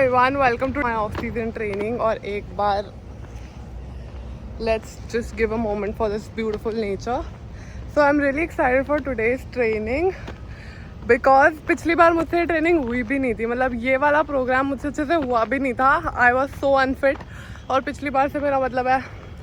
everyone, welcome to my off-season training. और एक बार let's just give a moment for this beautiful nature. So I'm really excited for today's training because पिछली बार मुझसे training हुई भी नहीं थी. मतलब ये वाला प्रोग्राम मुझसे अच्छे से हुआ भी नहीं था. I was so unfit. और पिछली बार से मेरा मतलब है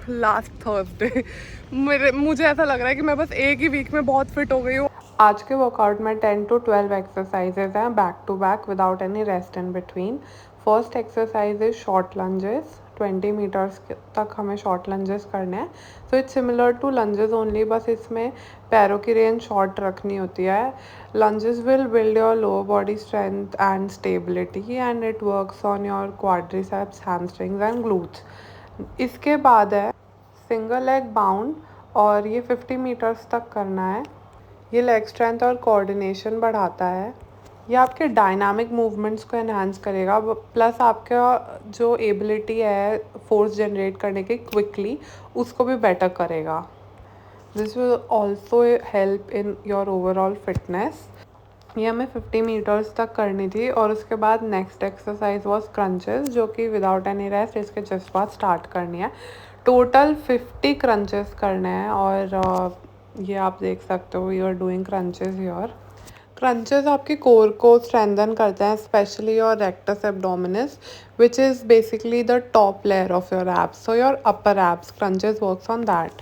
लास्ट थर्सडे मुझे ऐसा लग रहा है कि मैं बस एक ही वीक में बहुत फिट हो गई हूँ. आज के वर्कआउट में 10 to 12 एक्सरसाइजेज हैं back to back without any rest in between. First exercise is short lunges. 20 metres तक हमें शॉर्ट लंजेस करने हैं. So it's similar to lunges only, बस इसमें पैरों की रेंज शॉर्ट रखनी होती है. Lunges will build your lower body strength and stability and it works on your quadriceps, hamstrings and glutes. इसके बाद है सिंगल लेग बाउंड और ये 50 मीटर्स तक करना है. ये लेग स्ट्रेंथ और कोऑर्डिनेशन बढ़ाता है. ये आपके डायनामिक मूवमेंट्स को एनहांस करेगा, प्लस आपका जो एबिलिटी है फोर्स जनरेट करने की क्विकली, उसको भी बेटर करेगा. This will also help in your overall fitness. ये हमें 50 मीटर्स तक करनी थी. और उसके बाद नेक्स्ट एक्सरसाइज वॉज क्रंचेस, जो कि विदाउट एनी रेस्ट इसके जस्ट बाद स्टार्ट करनी है. टोटल 50 क्रंचेस करने हैं. और ये आप देख सकते हो, you are doing crunches here. Crunches आपकी कोर को स्ट्रेंथन करते हैं, specially your rectus abdominis, which is basically the top layer of your abs. So your upper abs crunches works on that.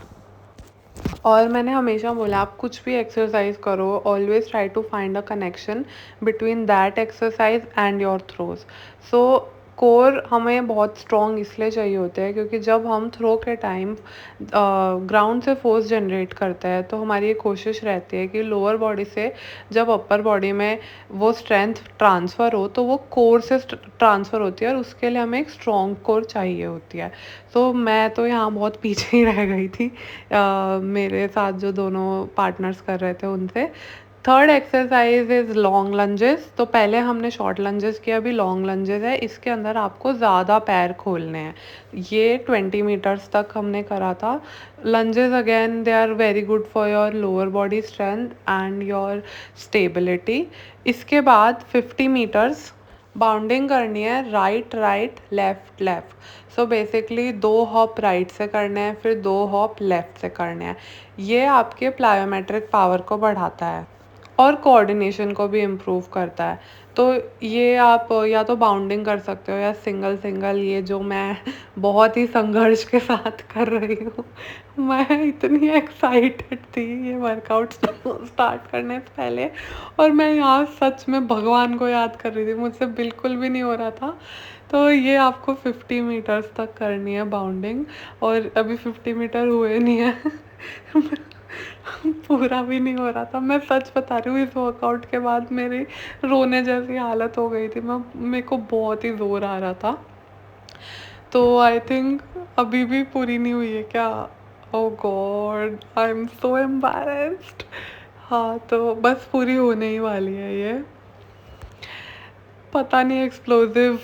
और मैंने हमेशा बोला, आप कुछ भी एक्सरसाइज करो, always try to find a connection between that exercise and your throws. So core हमें बहुत स्ट्रॉन्ग इसलिए चाहिए होते हैं क्योंकि जब हम थ्रो के टाइम ग्राउंड से फोर्स जनरेट करते हैं तो हमारी ये कोशिश रहती है कि लोअर बॉडी से जब अपर बॉडी में वो स्ट्रेंथ ट्रांसफ़र हो तो वो कोर से ट्रांसफ़र होती है, और उसके लिए हमें एक स्ट्रॉन्ग कोर चाहिए होती है. तो मैं तो यहाँ बहुत पीछे ही रह गई थी मेरे साथ जो दोनों पार्टनर्स कर रहे थे उनसे. Third exercise is long lunges. तो पहले हमने शॉर्ट लंजेस किया, अभी लॉन्ग लंजेस है. इसके अंदर आपको ज़्यादा पैर खोलने हैं. ये 20 मीटर्स तक हमने करा था. Lunges again they are very good for your lower body strength and your stability. इसके बाद 50 मीटर्स बाउंडिंग करनी है, right right left left. So basically 2 hop right से करने हैं, फिर 2 हॉप लेफ़्ट से करने हैं. ये आपके प्लायोमेट्रिक पावर को बढ़ाता है और कोऑर्डिनेशन को भी इम्प्रूव करता है. तो ये आप या तो बाउंडिंग कर सकते हो या सिंगल सिंगल, ये जो मैं बहुत ही संघर्ष के साथ कर रही हूँ. मैं इतनी एक्साइटेड थी ये वर्कआउट स्टार्ट करने से पहले, और मैं यहाँ सच में भगवान को याद कर रही थी, मुझसे बिल्कुल भी नहीं हो रहा था. तो ये आपको 50 मीटर्स तक करनी है बाउंडिंग, और अभी 50 मीटर हुए नहीं है. पूरा भी नहीं हो रहा था. मैं सच बता रही हूँ, इस वर्कआउट के बाद मेरी रोने जैसी हालत हो गई थी. मेरे को बहुत ही ज़ोर आ रहा था. तो आई थिंक अभी भी पूरी नहीं हुई है क्या? Oh god, I am so embarrassed. हाँ, तो बस पूरी होने ही वाली है ये. पता नहीं एक्सप्लोसिव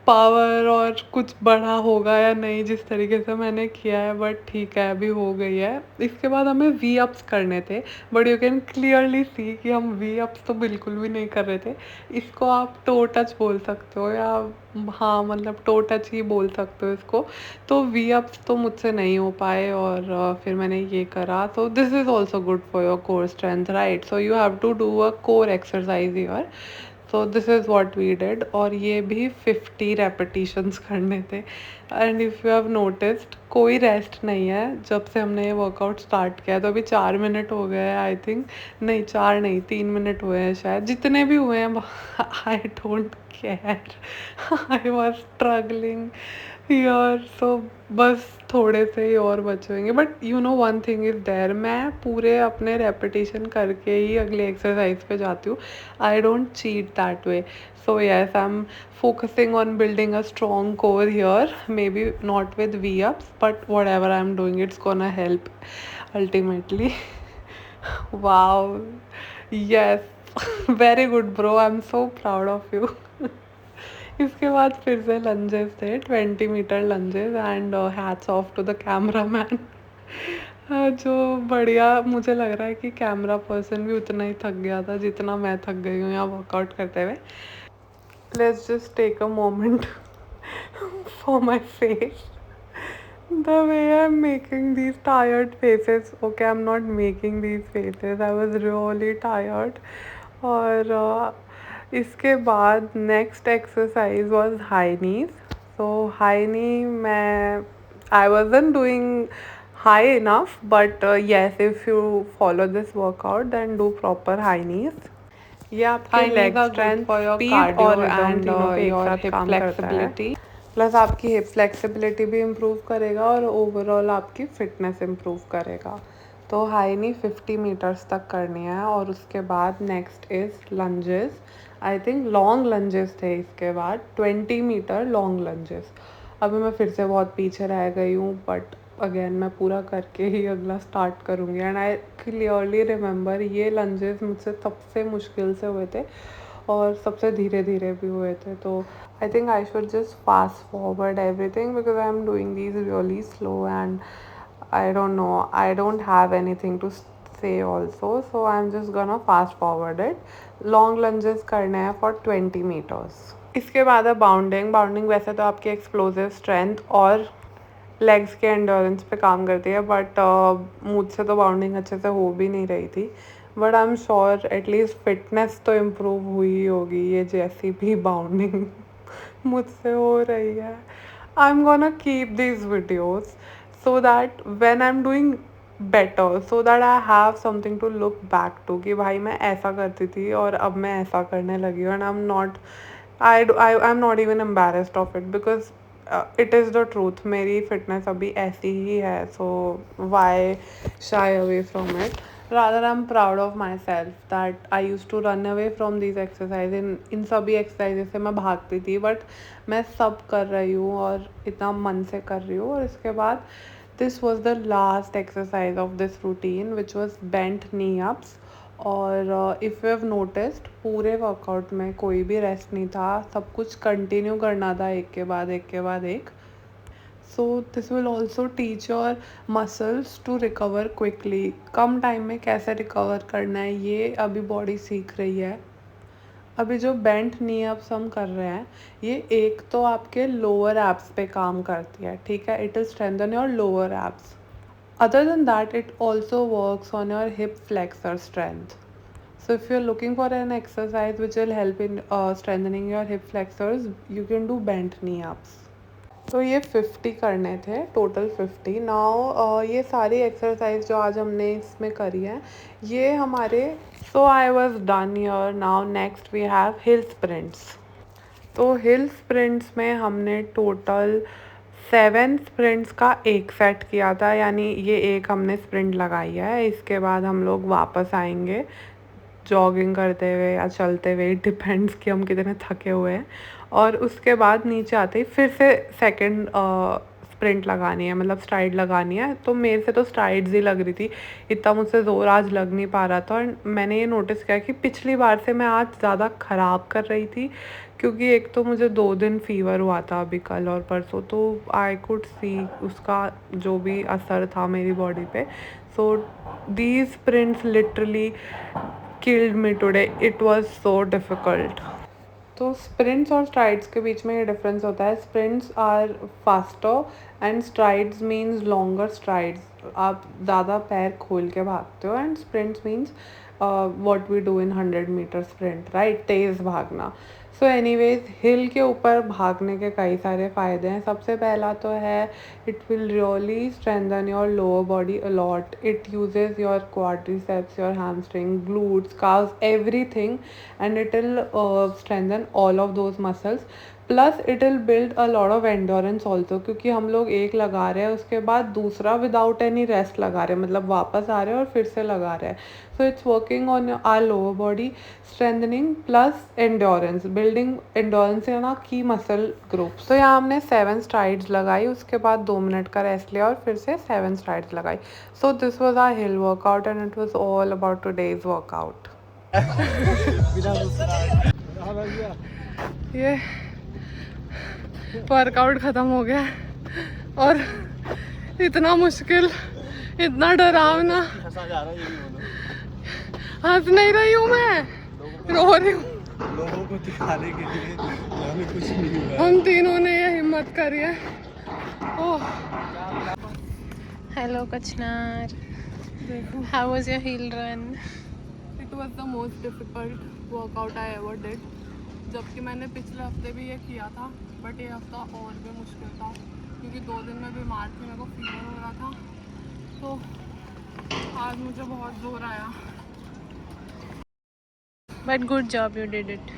पावर और कुछ बढ़ा होगा या नहीं जिस तरीके से मैंने किया है, बट ठीक है, अभी हो गई है. इसके बाद हमें वी अप्स करने थे, but you can clearly see कि हम वी अप्स तो बिल्कुल भी नहीं कर रहे थे. इसको आप टो टच बोल सकते हो, या हाँ मतलब टो टच ही बोल सकते हो इसको. तो वी अप्स तो मुझसे नहीं हो पाए, और फिर मैंने ये करा. तो this is also good for your core strength, right? So you have to do a core exercise your. So this is what we did. और ये भी 50 रेपिटिशंस करने थे. And if you have noticed, कोई रेस्ट नहीं है जब से हमने ये वर्कआउट स्टार्ट किया. तो अभी 4 मिनट हो गए हैं आई थिंक. नहीं, 4 नहीं, 3 मिनट हुए हैं शायद. जितने भी हुए हैं I don't care. I was struggling here. So बस थोड़े से ही और बचे होंगे. But you know one thing is there, मैं पूरे अपने रेपिटेशन करके ही अगले एक्सरसाइज पे जाती हूँ. I don't cheat that way. So yes, I'm focusing on building a strong core here. Maybe not with V-ups, but whatever I'm doing, it's gonna help ultimately. Wow. Yes. Very good, bro. I'm so proud of you. इसके बाद फिर से lunges थे, 20 metre lunges. And hats off to the camera man. जो बढ़िया, मुझे लग रहा है कि कैमरा पर्सन भी उतना ही थक गया था जितना मैं थक गई हूँ यहाँ वर्कआउट करते हुए. let's just take a moment for my face. The way I'm making these tired faces. Okay, I'm not making these faces. I was really tired. और इसके बाद next exercise was high knees. So high knee मैं I wasn't doing high enough, but yes, if you follow this workout, then do proper high knees. ये आपके leg strength for your cardio और and your hip flexibility, plus आपकी hip flexibility भी improve करेगा और overall आपकी fitness improve करेगा. तो हाई नी 50 मीटर्स तक करनी है. और उसके बाद next is lunges. I think long lunges थे इसके बाद 20 मीटर लॉन्ग लंजेस. अभी मैं फिर से बहुत पीछे रह गई हूँ, बट अगेन मैं पूरा करके ही अगला स्टार्ट करूँगी. एंड आई क्लियरली रिमेंबर ये लंजेस मुझसे सबसे मुश्किल से हुए थे और सबसे धीरे धीरे भी हुए थे. तो I think I should just fast forward everything because I am doing these really slow and I don't know, I don't have anything to say also, so I'm just gonna fast forward it. Long lunges करने हैं for 20 metres. इसके बाद है bounding. Bounding वैसे तो आपकी explosive strength और legs के एंडोरेंस पे काम करती है, बट मुझसे तो बाउंडिंग अच्छे से हो भी नहीं रही थी. But I am sure at least fitness तो इम्प्रूव हुई होगी ये जैसी भी बाउंडिंग मुझसे हो रही है. I am gonna keep these videos so that when I'm doing better, so that I have something to look back to कि भाई मैं ऐसा करती थी और अब मैं ऐसा करने लगी हूँ. and I'm not even embarrassed of it because it is the truth. मेरी fitness अभी ऐसी ही है, so why shy away from it? Rather I'm proud of myself that I used to run away from these exercises. इन सभी exercises से मैं भागती थी, but मैं सब कर रही हूँ और इतना मन से कर रही हूँ. और इसके बाद this was the last exercise of this routine, which was bent knee ups. और इफ़ यू हैव नोटिस्ड पूरे वर्कआउट में कोई भी रेस्ट नहीं था, सब कुछ कंटिन्यू करना था एक के बाद एक के बाद एक. So this will also teach your muscles to recover quickly. कम टाइम में कैसे रिकवर करना है ये अभी बॉडी सीख रही है. अभी जो बेंट नी अप्स हम कर रहे हैं ये एक तो आपके लोअर एब्स पे काम करती है, ठीक है. It will strengthen your lower abs. Other than that, it also works on your hip flexor strength. So if you're looking for an exercise which will help in strengthening your hip flexors, you can do bent knee ups. तो ये 50 करने थे, total 50. Now ये सारी exercise जो आज हमने इसमें करी है ये हमारे. So I was done here. Now next we have hill sprints. तो हिल स्प्रिंट्स में हमने टोटल 7 स्प्रिंट्स का एक सेट किया था, यानी ये एक हमने स्प्रिंट लगाई है. इसके बाद हम लोग वापस आएंगे जॉगिंग करते हुए या चलते हुए, डिपेंड्स कि हम कितने थके हुए हैं. और उसके बाद नीचे आते ही फिर से सेकंड स्प्रिंट लगानी है, मतलब स्ट्राइड लगानी है. तो मेरे से तो स्ट्राइड्स ही लग रही थी, इतना मुझसे ज़ोर आज लग नहीं पा रहा था. और मैंने ये नोटिस किया कि पिछली बार से मैं आज ज़्यादा ख़राब कर रही थी, क्योंकि एक तो मुझे 2 दिन फीवर हुआ था अभी कल और परसों, तो आई कुड सी उसका जो भी असर था मेरी बॉडी पे. So these sprints literally killed me today. It was so difficult. तो स्प्रिंट्स और स्ट्राइड्स के बीच में ये डिफरेंस होता है. Sprints are faster and strides means longer strides. आप ज़्यादा पैर खोल के भागते हो. And sprints means what we do in 100 metre sprint, right, तेज़ भागना. सो एनीवेज हिल के ऊपर भागने के कई सारे फ़ायदे हैं. सबसे पहला तो है it will really strengthen your lower body a lot. It uses your quadriceps, your hamstring, glutes, calves, everything, and it will strengthen all of those muscles. Plus it will build a lot of endurance also, क्योंकि हम लोग एक लगा रहे हैं उसके बाद दूसरा विदाउट एनी रेस्ट लगा रहे हैं, मतलब वापस आ रहे हैं और फिर से लगा रहे हैं. So it's working on our lower body strengthening plus endurance, building endurance in our key muscle groups. तो यहाँ हमने 7 स्ट्राइड्स लगाई, उसके बाद 2 मिनट का रेस्ट लिया और फिर से 7 स्ट्राइड्स लगाई. So this was our hill workout and it was all about today's workout. ये वर्कआउट ख़त्म हो गया और इतना मुश्किल, इतना डरावना. हंस नहीं रही हूँ मैं, रो रही हूँ. लोगों को दिखाने के लिए हमें कुछ नहीं हुआ। हम तीनों ने ये हिम्मत करी है। ओह हेलो कचनार, देखो, how was your hill run? It was the most difficult workout I ever did. जबकि मैंने पिछले हफ्ते भी ये किया था, बट ये हफ्ता और भी मुश्किल था क्योंकि 2 दिन में बीमार थी, मेरे को फीवर हो रहा था। तो आज मुझे बहुत जोर आया। But good job, you did it.